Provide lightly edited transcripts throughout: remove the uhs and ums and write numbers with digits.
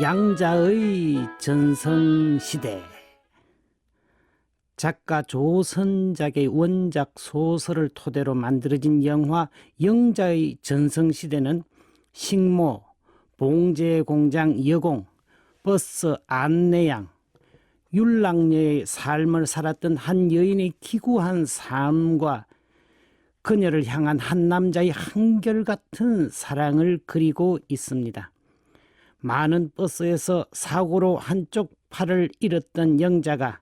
양자의 전성시대. 작가 조선작의 원작 소설을 토대로 만들어진 영화 영자의 전성시대는 식모, 봉제공장 여공, 버스 안내양, 율랑녀의 삶을 살았던 한 여인의 기구한 삶과 그녀를 향한 한 남자의 한결같은 사랑을 그리고 있습니다. 많은 버스에서 사고로 한쪽 팔을 잃었던 영자가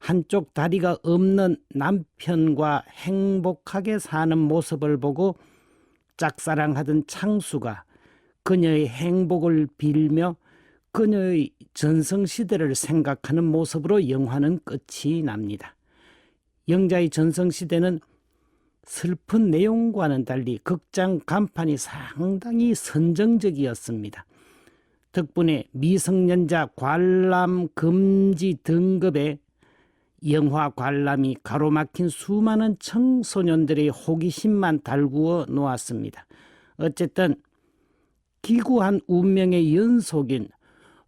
한쪽 다리가 없는 남편과 행복하게 사는 모습을 보고 짝사랑하던 창수가 그녀의 행복을 빌며 그녀의 전성시대를 생각하는 모습으로 영화는 끝이 납니다. 영자의 전성시대는 슬픈 내용과는 달리 극장 간판이 상당히 선정적이었습니다. 덕분에 미성년자 관람 금지 등급의 영화 관람이 가로막힌 수많은 청소년들의 호기심만 달구어 놓았습니다. 어쨌든 기구한 운명의 연속인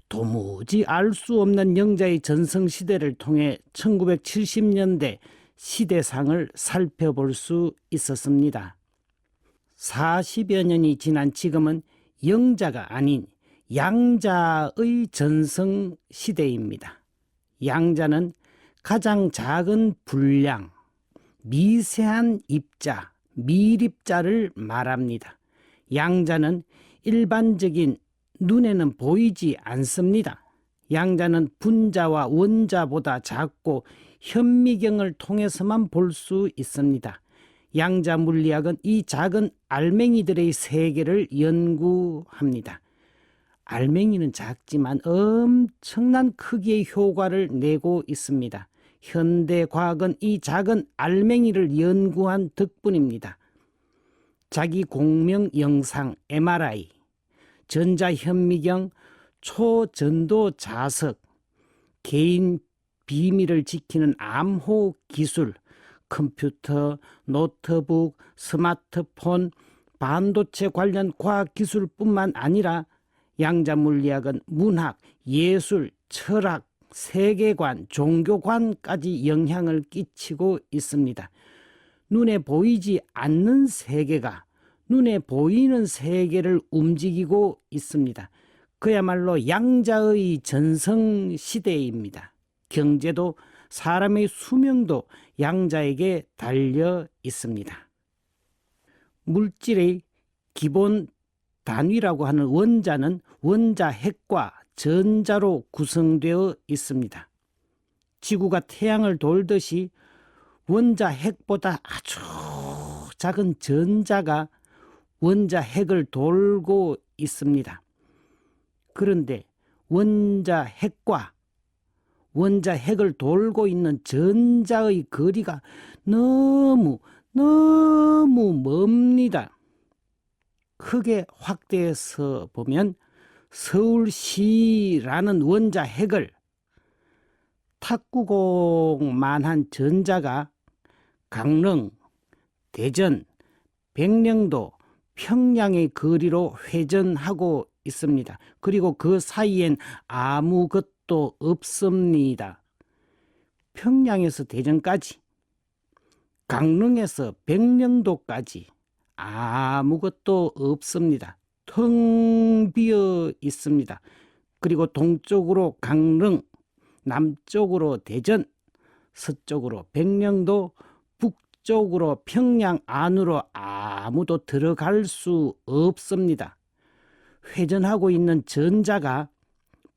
도무지 알 수 없는 영자의 전성시대를 통해 1970년대 시대상을 살펴볼 수 있었습니다. 40여 년이 지난 지금은 영자가 아닌 양자의 전성시대입니다. 양자는 가장 작은 분량, 미세한 입자, 밀입자를 말합니다. 양자는 일반적인 눈에는 보이지 않습니다. 양자는 분자와 원자보다 작고 현미경을 통해서만 볼 수 있습니다. 양자 물리학은 이 작은 알맹이들의 세계를 연구합니다. 알맹이는 작지만 엄청난 크기의 효과를 내고 있습니다. 현대 과학은 이 작은 알맹이를 연구한 덕분입니다. 자기 공명 영상 MRI, 전자현미경, 초전도 자석, 개인 비밀을 지키는 암호 기술, 컴퓨터, 노트북, 스마트폰, 반도체 관련 과학기술뿐만 아니라 양자 물리학은 문학, 예술, 철학, 세계관, 종교관까지 영향을 끼치고 있습니다. 눈에 보이지 않는 세계가 눈에 보이는 세계를 움직이고 있습니다. 그야말로 양자의 전성시대입니다. 경제도 사람의 수명도 양자에게 달려 있습니다. 물질의 기본 단위라고 하는 원자는 원자 핵과 전자로 구성되어 있습니다. 지구가 태양을 돌듯이 원자 핵보다 아주 작은 전자가 원자 핵을 돌고 있습니다. 그런데 원자 핵과 원자 핵을 돌고 있는 전자의 거리가 너무 멉니다. 크게 확대해서 보면 서울시라는 원자 핵을 탁구공만한 전자가 강릉, 대전, 백령도, 평양의 거리로 회전하고 있습니다. 그리고 그 사이엔 아무것도 없습니다. 평양에서 대전까지, 강릉에서 백령도까지 아무것도 없습니다. 텅 비어 있습니다. 그리고 동쪽으로 강릉, 남쪽으로 대전, 서쪽으로 백령도, 북쪽으로 평양 안으로 아무도 들어갈 수 없습니다. 회전하고 있는 전자가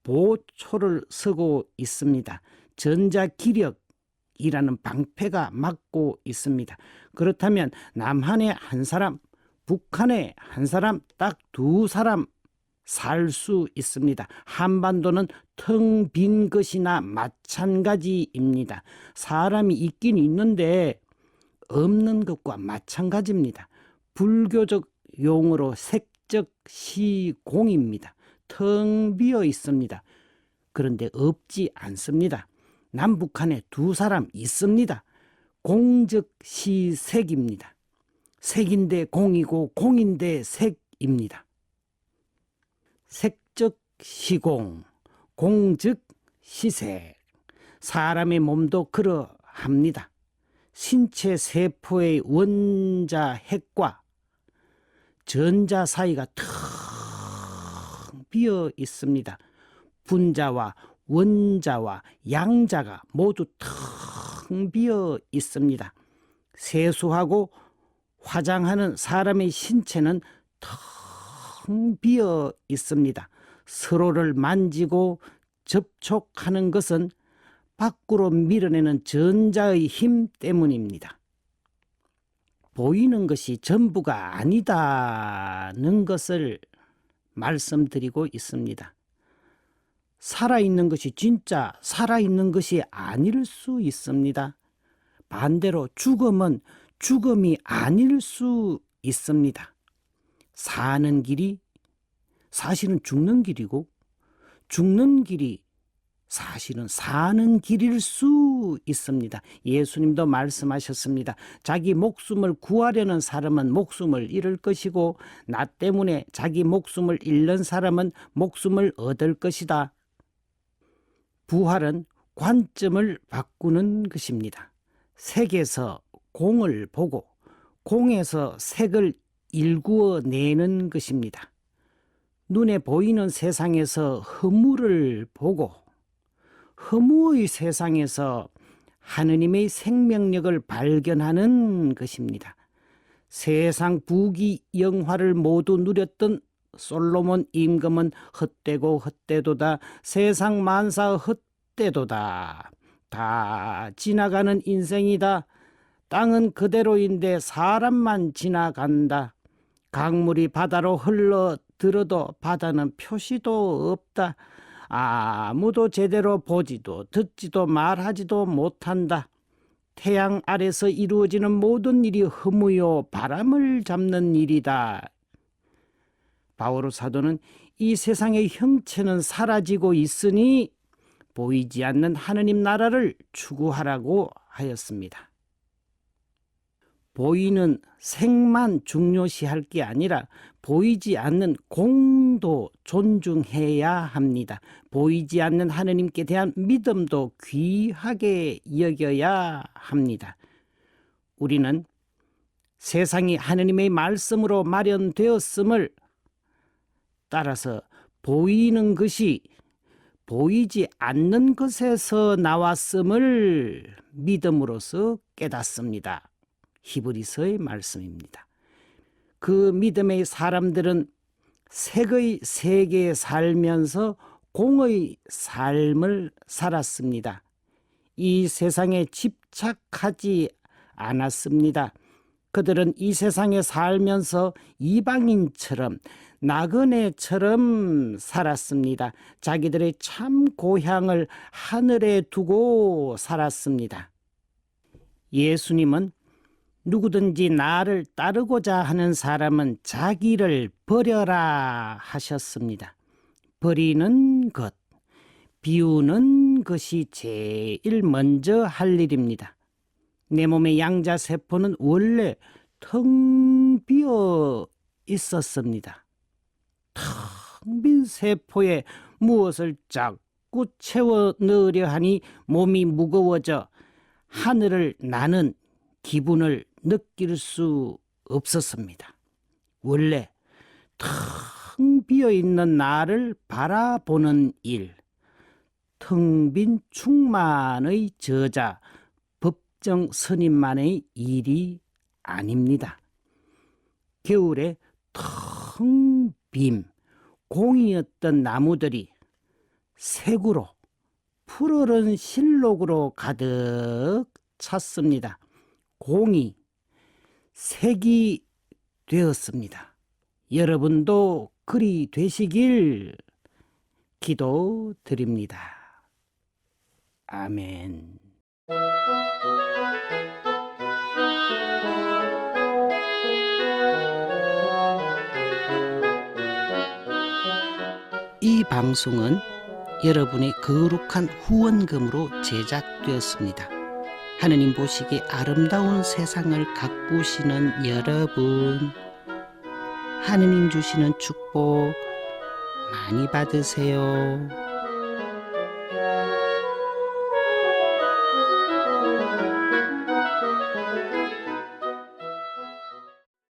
보초를 서고 있습니다. 전자기력이라는 방패가 막고 있습니다. 그렇다면 남한에 한 사람, 북한에 한 사람, 딱 두 사람 살 수 있습니다. 한반도는 텅 빈 것이나 마찬가지입니다. 사람이 있긴 있는데 없는 것과 마찬가지입니다. 불교적 용어로 색적 시공입니다. 텅 비어 있습니다. 그런데 없지 않습니다. 남북한에 두 사람 있습니다. 공적 시색입니다. 색인데 공이고 공인데 색입니다. 색적 시공, 공즉 시색. 사람의 몸도 그러합니다. 신체 세포의 원자 핵과 전자 사이가 텅 비어 있습니다. 분자와 원자와 양자가 모두 텅 비어 있습니다. 세수하고 화장하는 사람의 신체는 텅 비어 있습니다. 서로를 만지고 접촉하는 것은 밖으로 밀어내는 전자의 힘 때문입니다. 보이는 것이 전부가 아니다는 것을 말씀드리고 있습니다. 살아있는 것이 진짜 살아있는 것이 아닐 수 있습니다. 반대로 죽음은 죽음이 아닐 수 있습니다. 사는 길이 사실은 죽는 길이고 죽는 길이 사실은 사는 길일 수 있습니다. 예수님도 말씀하셨습니다. 자기 목숨을 구하려는 사람은 목숨을 잃을 것이고 나 때문에 자기 목숨을 잃는 사람은 목숨을 얻을 것이다. 부활은 관점을 바꾸는 것입니다. 색에서 공을 보고 공에서 색을 일구어 내는 것입니다. 눈에 보이는 세상에서 허물을 보고 허무의 세상에서 하느님의 생명력을 발견하는 것입니다. 세상 부귀 영화를 모두 누렸던 솔로몬 임금은 헛되고 헛되도다. 세상 만사 헛되도다. 다 지나가는 인생이다. 땅은 그대로인데 사람만 지나간다. 강물이 바다로 흘러들어도 바다는 표시도 없다. 아무도 제대로 보지도 듣지도 말하지도 못한다. 태양 아래서 이루어지는 모든 일이 허무요 바람을 잡는 일이다. 바오로 사도는 이 세상의 형체는 사라지고 있으니 보이지 않는 하느님 나라를 추구하라고 하였습니다. 보이는 색만 중요시할 게 아니라 보이지 않는 공도 존중해야 합니다. 보이지 않는 하느님께 대한 믿음도 귀하게 여겨야 합니다. 우리는 세상이 하느님의 말씀으로 마련되었음을 따라서 보이는 것이 보이지 않는 것에서 나왔음을 믿음으로써 깨닫습니다. 히브리서의 말씀입니다. 그 믿음의 사람들은 색의 세계에 살면서 공의 삶을 살았습니다. 이 세상에 집착하지 않았습니다. 그들은 이 세상에 살면서 이방인처럼 나그네처럼 살았습니다. 자기들의 참 고향을 하늘에 두고 살았습니다. 예수님은 누구든지 나를 따르고자 하는 사람은 자기를 버려라 하셨습니다. 버리는 것, 비우는 것이 제일 먼저 할 일입니다. 내 몸의 양자세포는 원래 텅 비어 있었습니다. 텅 빈 세포에 무엇을 자꾸 채워 넣으려 하니 몸이 무거워져 하늘을 나는 기분을 느낄 수 없었습니다. 원래 텅 비어있는 나를 바라보는 일, 텅 빈 충만의 저자, 법정 스님만의 일이 아닙니다. 겨울에 텅 빈 공이었던 나무들이 색으로 푸르른 실록으로 가득 찼습니다. 공이 색이 되었습니다. 여러분도 그리 되시길 기도드립니다. 아멘. 이 방송은 여러분의 거룩한 후원금으로 제작되었습니다. 하느님 보시기에 아름다운 세상을 가꾸시는 여러분, 하느님 주시는 축복 많이 받으세요.